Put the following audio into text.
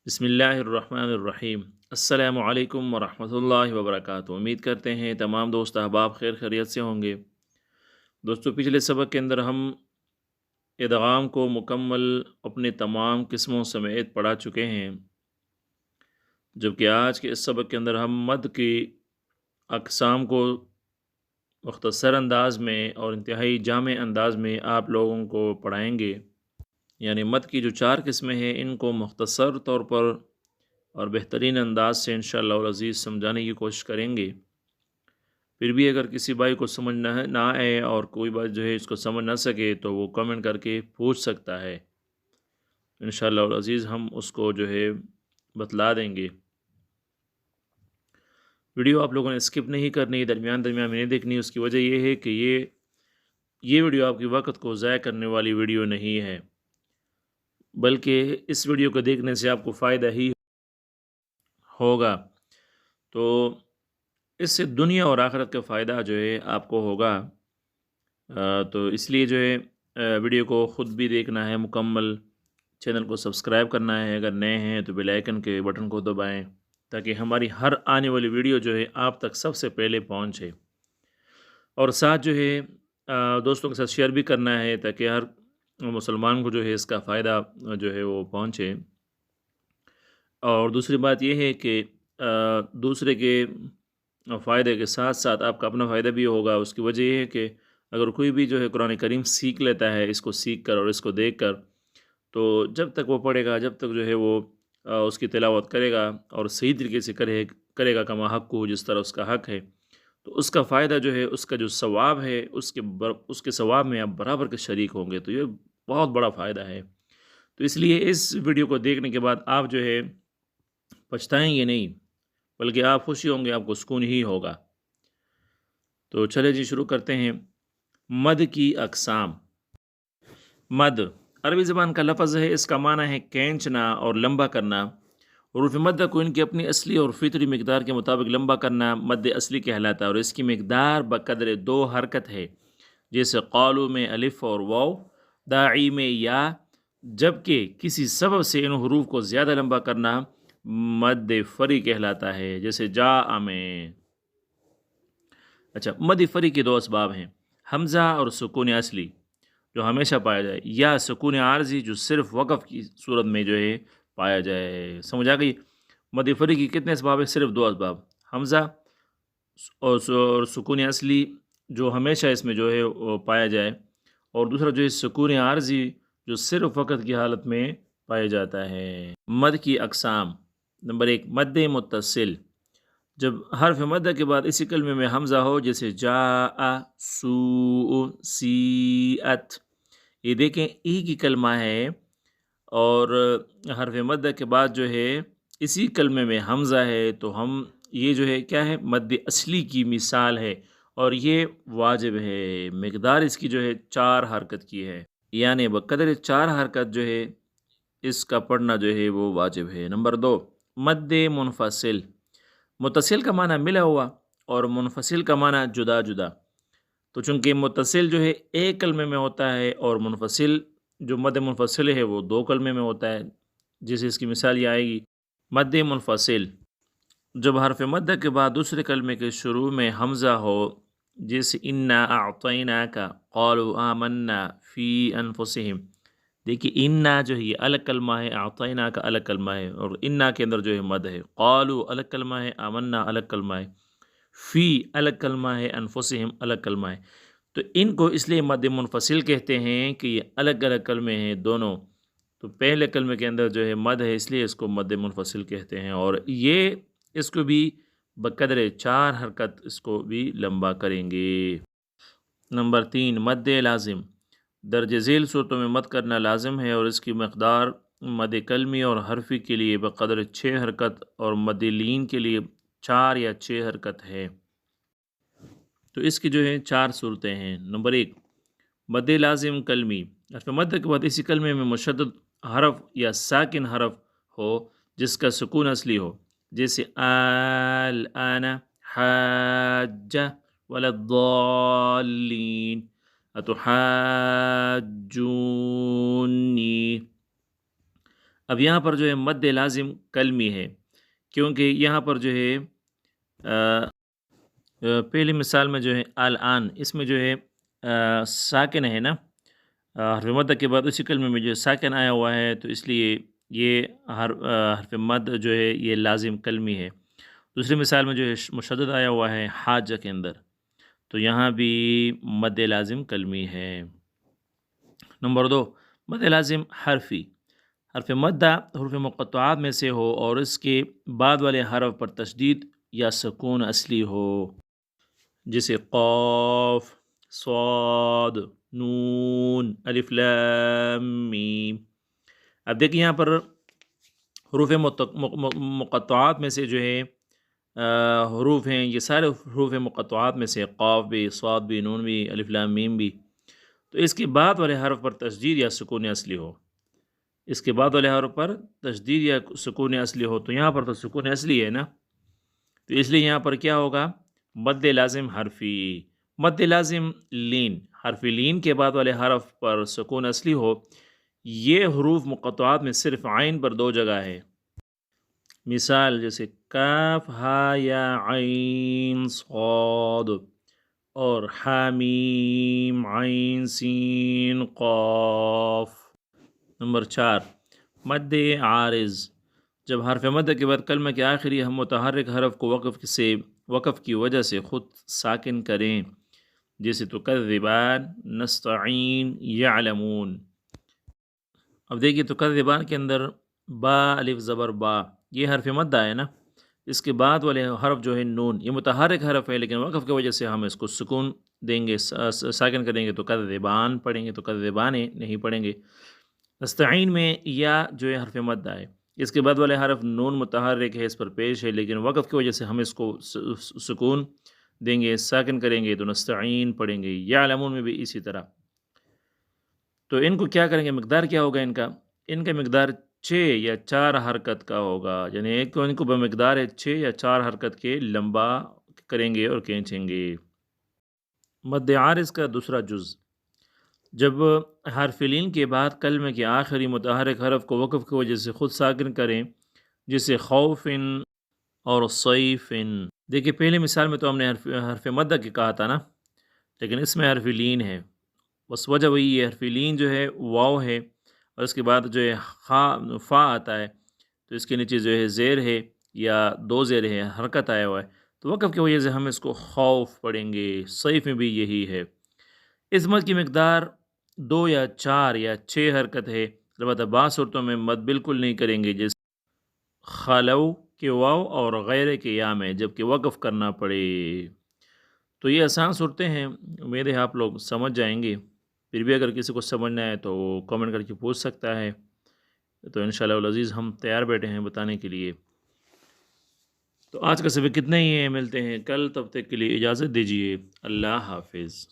بسم اللہ الرحمن الرحیم السلام علیکم ورحمۃ اللہ وبرکاتہ۔ امید کرتے ہیں تمام دوست احباب خیر خیریت سے ہوں گے۔ دوستو، پچھلے سبق کے اندر ہم ادغام کو مکمل اپنے تمام قسموں سمیت پڑھا چکے ہیں، جبکہ آج کے اس سبق کے اندر ہم مد کی اقسام کو مختصر انداز میں اور انتہائی جامع انداز میں آپ لوگوں کو پڑھائیں گے۔ یعنی مد کی جو 4 قسمیں ہیں ان کو مختصر طور پر اور بہترین انداز سے انشاءاللہ العزیز سمجھانے کی کوشش کریں گے۔ پھر بھی اگر کسی بھائی کو سمجھ نہ آئے اور کوئی بات جو ہے اس کو سمجھ نہ سکے تو وہ کمنٹ کر کے پوچھ سکتا ہے، انشاءاللہ العزیز ہم اس کو جو ہے بتلا دیں گے۔ ویڈیو آپ لوگوں نے اسکپ نہیں کرنی، درمیان میں نہیں دیکھنی۔ اس کی وجہ یہ ہے کہ یہ ویڈیو آپ کے وقت کو ضائع کرنے والی ویڈیو نہیں ہے، بلکہ اس ویڈیو کو دیکھنے سے آپ کو فائدہ ہی ہوگا۔ تو اس سے دنیا اور آخرت کا فائدہ جو ہے آپ کو ہوگا۔ تو اس لیے جو ہے ویڈیو کو خود بھی دیکھنا ہے مکمل، چینل کو سبسکرائب کرنا ہے، اگر نئے ہیں تو بیل آئیکن کے بٹن کو دبائیں تاکہ ہماری ہر آنے والی ویڈیو جو ہے آپ تک سب سے پہلے پہنچے، اور ساتھ جو ہے دوستوں کے ساتھ شیئر بھی کرنا ہے تاکہ ہر مسلمان کو جو ہے اس کا فائدہ جو ہے وہ پہنچے۔ اور دوسری بات یہ ہے کہ دوسرے کے فائدے کے ساتھ ساتھ آپ کا اپنا فائدہ بھی ہوگا۔ اس کی وجہ یہ ہے کہ اگر کوئی بھی جو ہے قرآن کریم سیکھ لیتا ہے، اس کو سیکھ کر اور اس کو دیکھ کر، تو جب تک وہ پڑھے گا، جب تک جو ہے وہ اس کی تلاوت کرے گا اور صحیح طریقے سے کرے گا کما حق کو، جس طرح اس کا حق ہے، تو اس کا فائدہ جو ہے، اس کا جو ثواب ہے، اس کے ثواب میں آپ برابر کے شریک ہوں گے۔ تو یہ بہت بڑا فائدہ ہے۔ تو اس لیے اس ویڈیو کو دیکھنے کے بعد آپ جو ہے پچھتائیں گے نہیں، بلکہ آپ خوشی ہوں گے، آپ کو سکون ہی ہوگا۔ تو چلے جی شروع کرتے ہیں۔ مد کی اقسام۔ مد عربی زبان کا لفظ ہے، اس کا معنی ہے کھینچنا اور لمبا کرنا۔ حروف مد کو ان کی اپنی اصلی اور فطری مقدار کے مطابق لمبا کرنا مد اصلی کہلاتا ہے، اور اس کی مقدار بقدر 2 حرکت ہے، جیسے قالو میں الف اور واو، داعی میں یا، جبکہ کسی سبب سے ان حروف کو زیادہ لمبا کرنا مد فری کہلاتا ہے، جیسے جاء میں۔ اچھا، مد فری کے 2 اسباب ہیں، حمزہ اور سکون اصلی جو ہمیشہ پایا جائے، یا سکون عارضی جو صرف وقف کی صورت میں جو ہے پایا جائے۔ سمجھ آ گئی؟ مد فری کی کتنے اسباب ہیں؟ صرف 2 اسباب، حمزہ اور سکون اصلی جو ہمیشہ اس میں جو ہے وہ پایا جائے، اور دوسرا جو ہے سکون عارضی جو صرف وقت کی حالت میں پایا جاتا ہے۔ مد کی اقسام۔ نمبر 1، مد متصل، جب حرف مد کے بعد اسی کلمے میں حمزہ ہو، جیسے جاء، سوء، سیئت۔ یہ دیکھیں ای کی کلمہ ہے، اور حرف مد کے بعد جو ہے اسی کلمے میں حمزہ ہے، تو یہ جو ہے کیا ہے؟ مد اصلی کی مثال ہے، اور یہ واجب ہے۔ مقدار اس کی جو ہے 4 حرکت کی ہے، یعنی بقدر 4 حرکت جو ہے اس کا پڑھنا جو ہے وہ واجب ہے۔ نمبر 2، مد منفصل۔ متصل کا معنی ملا ہوا اور منفصل کا معنی جدا جدا، تو چونکہ متصل جو ہے ایک کلمے میں ہوتا ہے، اور منفصل جو مد منفصل ہے وہ 2 کلمے میں ہوتا ہے، جیسے اس کی مثال یہ آئے گی۔ مد منفصل، جب حرف مد کے بعد دوسرے کلمے کے شروع میں حمزہ ہو، جیسے انا اعطیناک، قالوا آمنا فی انفسہم۔ دیکھیے انا جو ہے یہ الگ کلمہ ہے، اعطیناک الگ کلمہ ہے، اور انا کے اندر جو ہے مد ہے۔ قالوا الگ کلمہ ہے، آمنا الگ کلمہ ہے، فی الگ کلمہ ہے، انفسہم الگ کلمہ ہے۔ تو ان کو اس لیے مد منفصل کہتے ہیں کہ یہ الگ الگ کلمے ہیں دونوں، تو پہلے کلمے کے اندر جو ہے مد ہے، اس لیے اس کو مد منفصل کہتے ہیں، اور یہ اس کو بھی بقدر 4 حرکت اس کو بھی لمبا کریں گے۔ نمبر 3، مد لازم۔ درج ذیل صورتوں میں مد کرنا لازم ہے، اور اس کی مقدار مد کلمی اور حرفی کے لیے بقدر 6 حرکت اور مد لین کے لیے 4 یا 6 حرکت ہے۔ تو اس کی جو ہے 4 صورتیں ہیں۔ نمبر 1، مد لازم کلمی، حرف مد کے بعد اسی کلمے میں مشدد حرف یا ساکن حرف ہو جس کا سکون اصلی ہو، جیسے الآن، حاج، ولا الضالین، اتحاجونی، اب یہاں پر جو ہے مد لازم کلمی ہے، کیونکہ یہاں پر جو ہے پہلی مثال میں جو ہے الان، اس میں جو ہے ساکن ہے نا، حرف مد کے بعد اسی کلمے میں جو ہے ساکن آیا ہوا ہے، تو اس لیے یہ حرف مد جو ہے یہ لازم کلمی ہے۔ دوسری مثال میں جو ہے مشدد آیا ہوا ہے حاجہ کے اندر، تو یہاں بھی مد لازم کلمی ہے۔ نمبر 2، مد لازم حرفی۔ حرف مدہ حروف مقطعات میں سے ہو اور اس کے بعد والے حرف پر تشدید یا سکون اصلی ہو، جیسے قاف، صاد، نون، الف لام میم۔ اب دیکھیں یہاں پر حروف مقطعات میں سے جو ہے حروف ہیں، یہ سارے حروف مقطعات میں سے قاف بھی، صاد بھی، نون بھی، الف لام میم بھی، تو اس کے بعد والے حرف پر تشدید یا سکون اصلی ہو، اس کے بعد والے حرف پر تشدید یا سکون اصلی ہو، تو یہاں پر تو سکون اصلی ہے نا، تو اس لیے یہاں پر کیا ہوگا؟ مد لازم حرفی۔ مد لازم لین، حرف لین کے بعد والے حرف پر سکون اصلی ہو، یہ حروف مقطعات میں صرف عین پر 2 جگہ ہے۔ مثال جیسے کاف ہا یا عین صاد، اور حامیم عین سین قاف۔ نمبر 4، مد عارض، جب حرف مد کے بعد کلمہ کے آخری ہم متحرک حرف کو وقف کی وجہ سے خود ساکن کریں، جیسے تکذبان، نستعین، یعلمون۔ اب دیکھیے تکذبان کے اندر با الف زبر با، یہ حرف مد ہے نا، اس کے بعد والے حرف جو ہے نون، یہ متحرک حرف ہے، لیکن وقف کی وجہ سے ہم اس کو سکون دیں گے، ساکن کریں گے، تکذبان پڑھیں گے، تکذبان نہیں پڑھیں گے۔ نستعین میں یا جو ہے حرف مد ہے، اس کے بعد والے حرف نون متحرک ہے، اس پر پیش ہے، لیکن وقف کی وجہ سے ہم اس کو سکون دیں گے، ساکن کریں گے، تو نستعین پڑھیں گے۔ یعلمون میں بھی اسی طرح۔ تو ان کو کیا کریں گے؟ مقدار کیا ہوگا ان کا مقدار 6 یا 4 حرکت کا ہوگا، یعنی ایک تو ان کو بمقدار 6 یا 4 حرکت کے لمبا کریں گے اور کھینچیں گے۔ مد عارض کا دوسرا جز، جب حرف لین کے بعد کلمے کے آخری متحرک حرف کو وقف کی وجہ سے خود ساکن کریں، جیسے خوف اور صیف۔ دیکھیے پہلی مثال میں تو ہم نے حرف مد کی کہا تھا نا، لیکن اس میں حرف لین ہے، بس وجہ وہی ہے، حرف لین جو ہے واو ہے، اور اس کے بعد جو ہے فا آتا ہے، تو اس کے نیچے جو ہے زیر ہے یا 2 زیر ہے، حرکت آیا ہوا ہے، تو وقف کی وجہ سے ہم اس کو خوف پڑھیں گے۔ صیف میں بھی یہی ہے۔ اس مد کی مقدار 2 یا 4 یا 6 حرکت ہے، البتہ بعض صورتوں میں مد بالکل نہیں کریں گے، جیسے خلو کے واو اور غیر کے یا میں، جبکہ وقف کرنا پڑے۔ تو یہ آسان صورتیں ہیں، امید ہے آپ لوگ سمجھ جائیں گے۔ پھر بھی اگر کسی کو سمجھنا ہے تو وہ کامنٹ کر کے پوچھ سکتا ہے، تو انشاءاللہ العزیز ہم تیار بیٹھے ہیں بتانے کے لیے۔ تو آج کا سبق کتنا ہی ہے، ملتے ہیں کل، تب تک کے لیے اجازت دیجیے، اللہ حافظ۔